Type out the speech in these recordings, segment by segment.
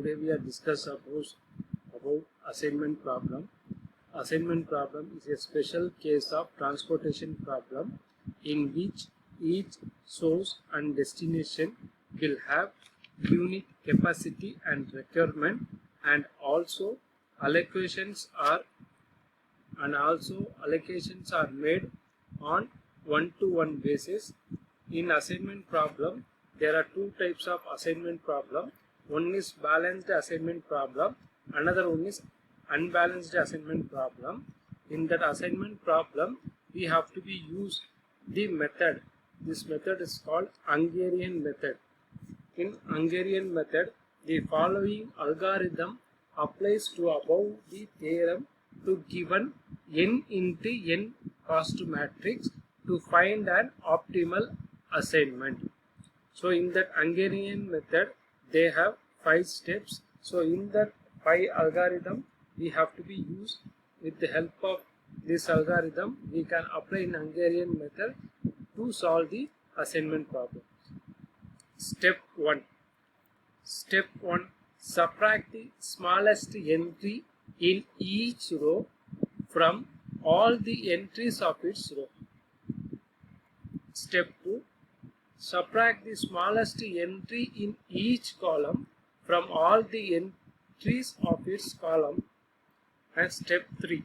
Today we are discuss about assignment problem. Assignment problem is a special case of transportation problem in which each source and destination will have unique capacity and requirement, and also allocations are made on one-to-one basis. In assignment problem, there are two types of assignment problem. One is balanced assignment problem, another one is unbalanced assignment problem. In that assignment problem, we have to be use the method. This method is called Hungarian method. In Hungarian method, the following algorithm applies to above the theorem to given n into n cost matrix to find an optimal assignment. So in that Hungarian method, they have 5 steps. So in that 5 algorithm, we have to be used. With the help of this algorithm, we can apply in Hungarian method to solve the assignment problem. Step 1. Step 1. Subtract the smallest entry in each row from all the entries of its row. Step 2. Subtract the smallest entry in each column from all the entries of its column. And step 3.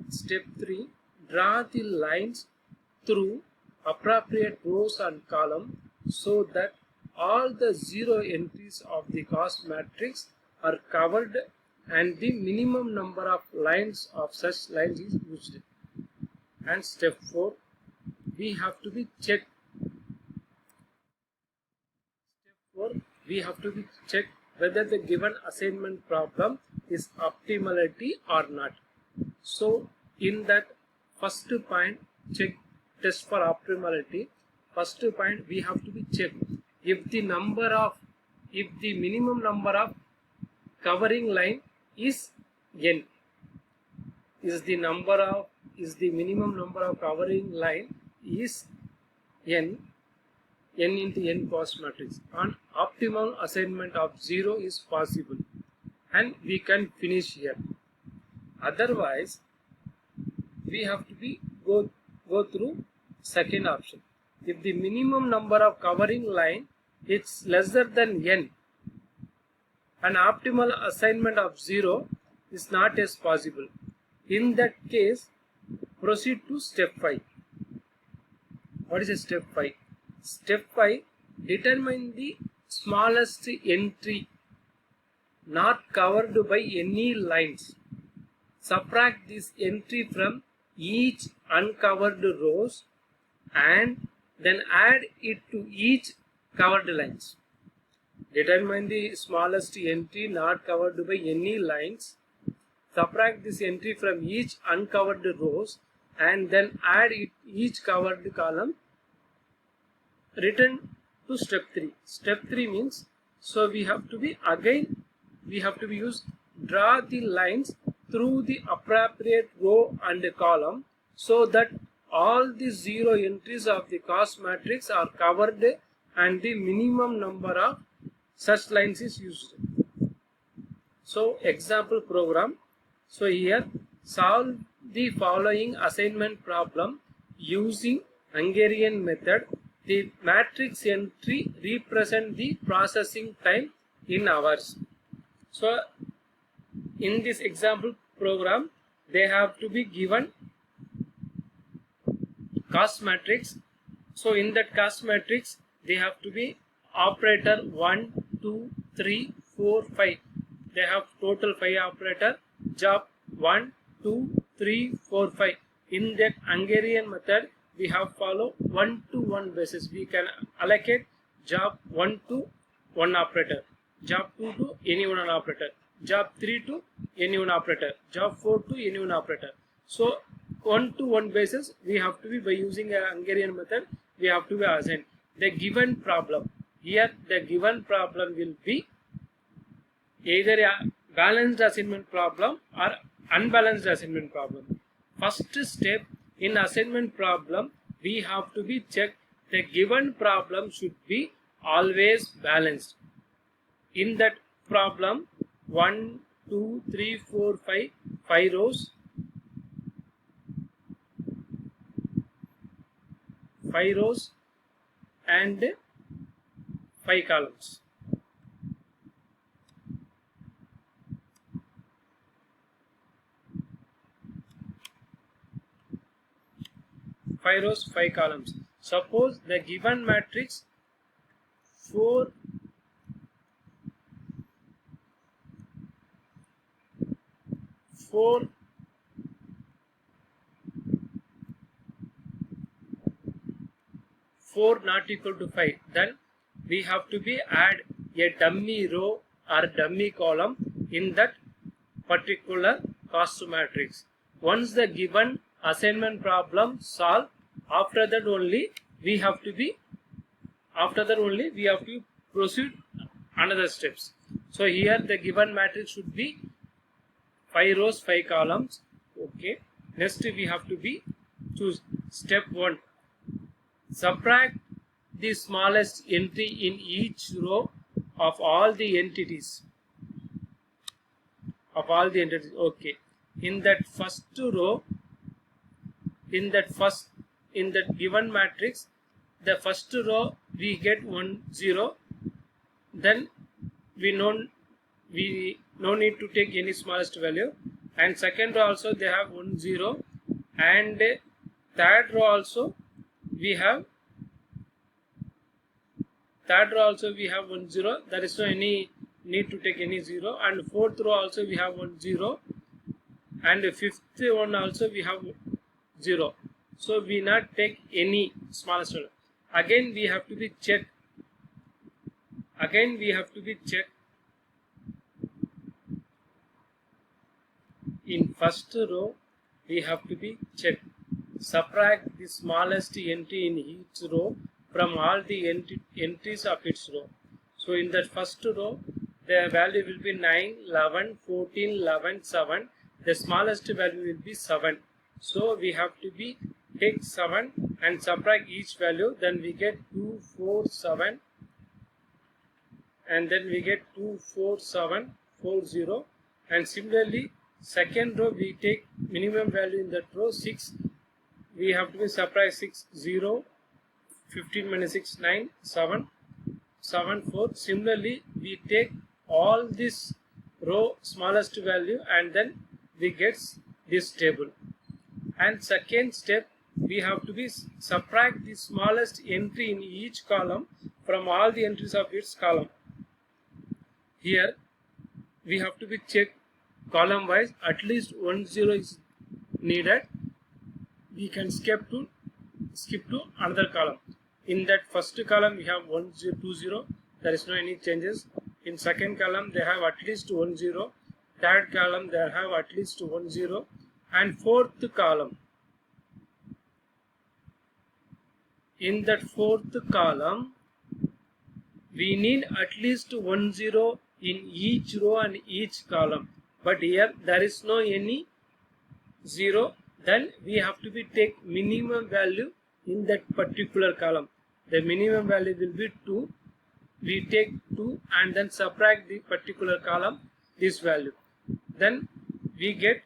Step 3. Draw the lines through appropriate rows and columns so that all the zero entries of the cost matrix are covered and the minimum number of lines of such lines is used. And step 4. We have to be checked. Step 4. We have to be checked whether the given assignment problem is optimality or not. So in that first point, check test for optimality. First point, we have to be checked if the minimum number of covering line is n. Is the minimum number of covering line is n into n cost matrix, and optimal assignment of 0 is possible, and we can finish here. Otherwise, we have to be go through second option. If the minimum number of covering line is lesser than n, an optimal assignment of 0 is not as possible. In that case, proceed to step 5. What is a step 5? Step 5, determine the smallest entry not covered by any lines. Subtract this entry from each uncovered rows and then add it to each covered lines. Determine the smallest entry not covered by any lines. Subtract this entry from each uncovered rows and then add it each covered column. Return to step 3. Step 3 means, so we have to be draw the lines through the appropriate row and column so that all the zero entries of the cost matrix are covered and the minimum number of such lines is used. So example program. So here, solve the following assignment problem using Hungarian method. The matrix entry represent the processing time in hours. So in this example program, they have to be given cost matrix. So in that cost matrix, they have to be operator 1, 2, 3, 4, 5. They have total 5 operator. Job 1, 2, 3, 4, 5. In that Hungarian method, we have follow one-to-one basis. We can allocate job 1 to one operator, job 2 to any one operator, job 3 to any one operator, job 4 to any one operator. So one-to-one basis, we have to be, by using a Hungarian method, we have to be assigned the given problem. Here the given problem will be either a balanced assignment problem or unbalanced assignment problem. First step in assignment problem, we have to be checked the given problem should be always balanced. In that problem, 1, 2, 3, 4, 5, 5 rows, 5 rows and 5 columns. 5 rows, 5 columns. Suppose the given matrix 4 not equal to 5, then we have to be add a dummy row or dummy column in that particular cost matrix. Once the given assignment problem solved, after that only we have to proceed another steps. So here the given matrix should be 5 rows, 5 columns. Okay. Next we have to be choose step 1. Subtract the smallest entry in each row of all the entities. Okay. In that first row, in that given matrix, the first row we get 1 0. Then we no need to take any smallest value. And second row also they have 1 0. And third row also we have 1 0. There is no any need to take any 0. And fourth row also we have 1 0. And fifth one also we have 0. So we not take any smallest value. Again we have to be check. In first row we have to be check. Subtract the smallest entry in each row from all the entries of its row. So in that first row the value will be 9, 11, 14, 11, 7. The smallest value will be 7. So we have to be take 7 and subtract each value. Then we get 2, 4, 7. And then we get 2, 4, 7, 4, 0. And similarly, second row we take minimum value in that row 6. We have to be subtract 6, 0, 15 minus 6, 9, 7, 7, 4. Similarly, we take all this row smallest value and then we get this table. And second step, we have to be subtract the smallest entry in each column from all the entries of its column. Here we have to be check column wise, at least 1 0 is needed. We can skip to another column. In that first column we have 1 0, 2 0. There is no any changes. In second column they have at least 1 0. Third column they have at least 1 0. And fourth column, in that fourth column we need at least 1 0 in each row and each column. But here there is no any 0. Then we have to be take minimum value in that particular column. The minimum value will be 2. We take 2 and then subtract the particular column this value. Then we get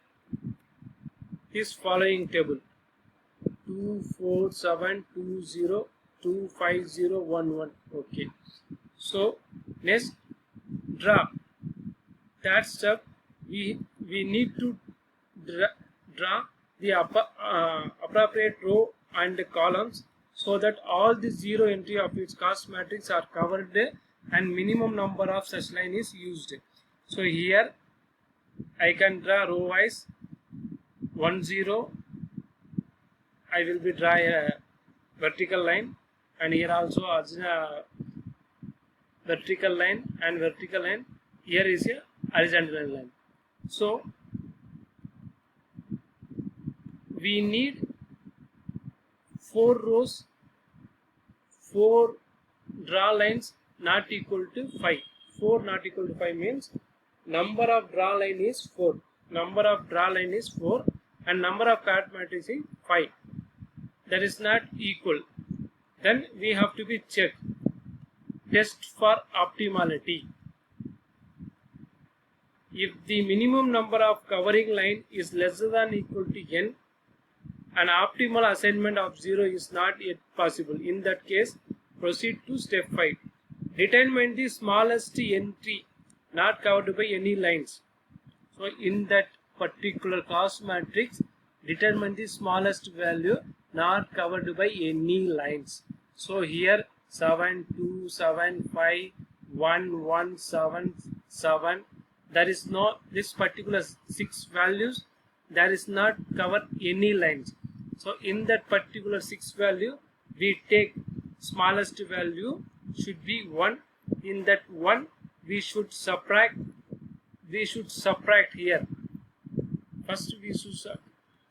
this following table: 2, 4, 7, 2, 0, 2, 5, 0, 1, 1. Okay. So next, draw. That step we need to draw the appropriate row and columns so that all the 0 entry of its cost matrix are covered and minimum number of such line is used. So here I can draw row wise 1 0. I will be draw a vertical line, and here also a vertical line and vertical line. Here is a horizontal line. So we need 4 rows, 4 draw lines not equal to 5. 4 not equal to 5 means number of draw line is 4. Number of draw line is 4 and number of cut matrix is 5. That is not equal. Then we have to be check. Test for optimality. if the minimum number of covering line is less than equal to n, an optimal assignment of 0 is not yet possible. In that case, proceed to step 5. Determine the smallest entry not covered by any lines. So in that particular cost matrix, determine the smallest value not covered by any lines. So here 7, 2, 7, 5, 1, 1, 7, 7. There is no, this particular 6 values, there is not cover any lines. So in that particular 6 value, we take smallest value should be 1. In that 1, we should subtract here. First we should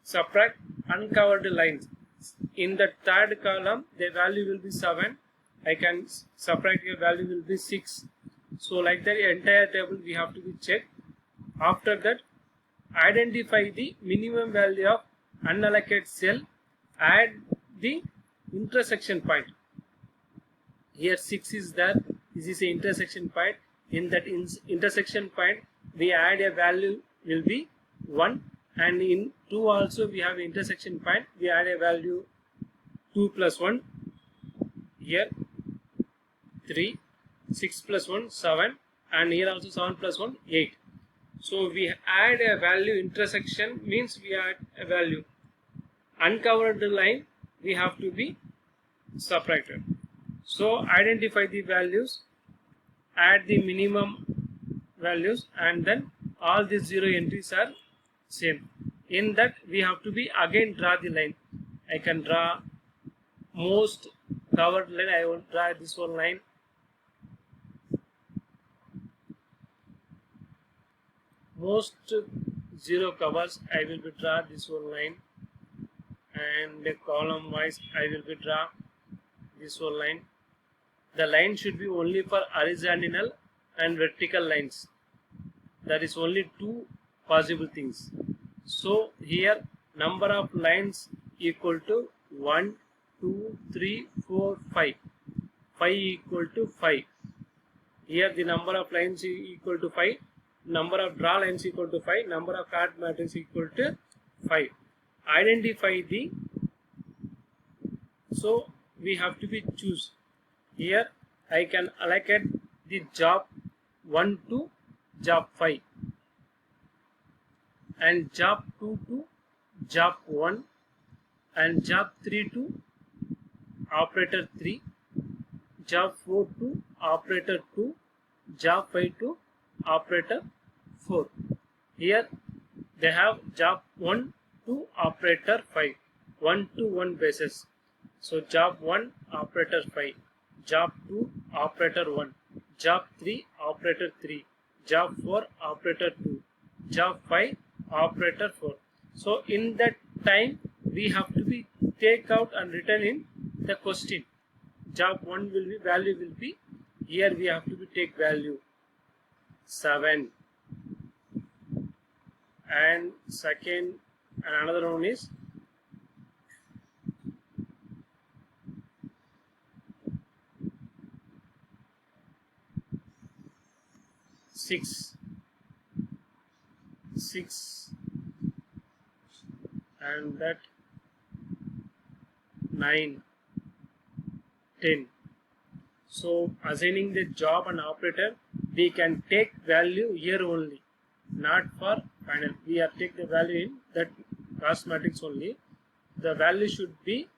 subtract uncovered lines. In the third column, the value will be 7. I can subtract your value will be 6. So like that, the entire table we have to be checked. After that, identify the minimum value of unallocated cell, add the intersection point. Here 6 is there. This is a intersection point. In that intersection point, we add a value will be 1, and in 2 also we have intersection point. We add a value 2 plus 1. Here 3, 6 plus 1 7, and here also 7 plus 1 8. So we add a value. Intersection means we add a value. Uncovered line we have to be subtracted. So identify the values, add the minimum values, and then all these 0 entries are same. In that we have to be again draw the line. I can draw most covered line. I will draw this one line. Most 0 covers, I will be draw this one line, and the column wise I will be draw this one line. The line should be only for horizontal and vertical lines. There is only 2 possible things. So here number of lines equal to 1, 2, 3, 4, 5. 5 equal to 5. Here the number of lines is equal to 5. Number of draw lines equal to 5. Number of card matrix equal to 5. Identify the, so we have to be choose. Here I can allocate the job 1 to job 5, and job 2 to job 1, and job 3 to operator 3, job 4 to operator 2, job 5 to operator 4. Here they have job 1 to operator 5, 1 to 1 basis. So job 1 operator 5, job 2 operator 1, job 3 operator 3, job 4 operator 2, job 5 operator 4. So in that time we have to be take out and written in the question. Job 1 will be, value will be, here we have to be take value 7, and second, and another one is 6, and that 9, 10. So assigning the job and operator, we can take value here only, not for final. We have take the value in that cost matrix only. The value should be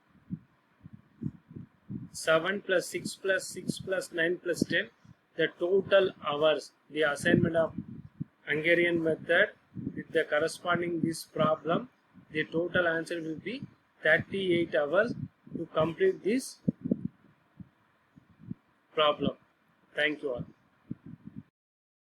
7 plus 6 plus 6 plus 9 plus 10. The total hours, the assignment of Hungarian method with the corresponding this problem, the total answer will be 38 hours to complete this problem. Thank you all.